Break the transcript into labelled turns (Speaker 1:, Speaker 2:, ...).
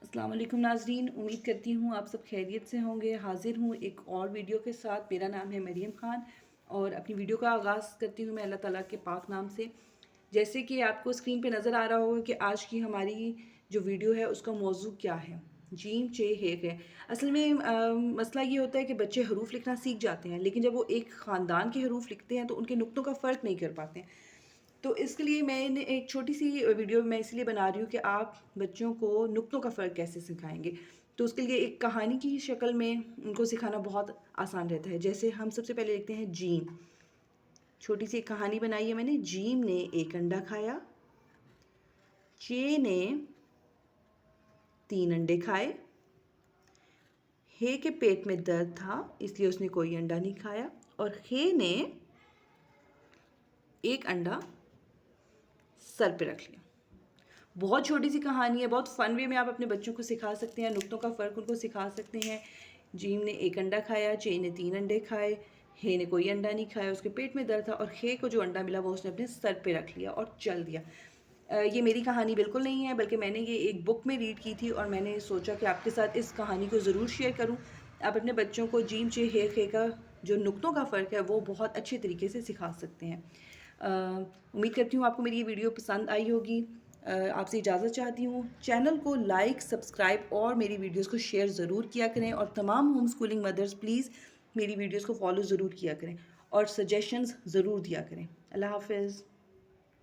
Speaker 1: अस्सलाम वालेकुम नाज़रीन, उम्मीद करती हूँ आप सब खैरियत से होंगे। हाज़िर हूँ एक और वीडियो के साथ। मेरा नाम है मरियम ख़ान और अपनी वीडियो का आगाज़ करती हूँ मैं अल्लाह ताला के पाक नाम से। जैसे कि आपको स्क्रीन पे नज़र आ रहा होगा कि आज की हमारी जो वीडियो है उसका मौजू क्या है, जीम चे हेक है। असल में मसला ये होता है कि बच्चे हरूफ लिखना सीख जाते हैं, लेकिन जब वो एक ख़ानदान के हरूफ लिखते हैं तो उनके नुक्तों का फ़र्क नहीं कर पाते हैं। तो इसके लिए मैंने एक छोटी सी वीडियो मैं इसलिए बना रही हूँ कि आप बच्चों को नुक्तों का फ़र्क कैसे सिखाएंगे। तो उसके लिए एक कहानी की शक्ल में उनको सिखाना बहुत आसान रहता है। जैसे हम सबसे पहले लिखते हैं जीम। छोटी सी एक कहानी बनाई है मैंने। जीम ने एक अंडा खाया, चे ने 3 अंडे खाए, हे के पेट में दर्द था इसलिए उसने कोई अंडा नहीं खाया, और हे ने एक अंडा सर पे रख लिया। बहुत छोटी सी कहानी है, बहुत फ़न वे में आप अपने बच्चों को सिखा सकते हैं, नुक्तों का फ़र्क उनको सिखा सकते हैं। जीम ने एक अंडा खाया, चे ने 3 अंडे खाए, हे ने कोई अंडा नहीं खाया, उसके पेट में दर्द था, और हे को जो अंडा मिला वो उसने अपने सर पे रख लिया और चल दिया। ये मेरी कहानी बिल्कुल नहीं है, बल्कि मैंने ये एक बुक में रीड की थी और मैंने सोचा कि आपके साथ इस कहानी को ज़रूर शेयर करूँ। आप अपने बच्चों को जीम चे हे का जो नुक्तों का फ़र्क है वो बहुत अच्छे तरीके से सिखा सकते हैं। उम्मीद करती हूँ आपको मेरी ये वीडियो पसंद आई होगी। आपसे इजाज़त चाहती हूँ। चैनल को लाइक, सब्सक्राइब और मेरी वीडियोस को शेयर ज़रूर किया करें, और तमाम होम स्कूलिंग मदर्स प्लीज़ मेरी वीडियोस को फॉलो ज़रूर किया करें और सजेशंस ज़रूर दिया करें। अल्लाह हाफ़िज़।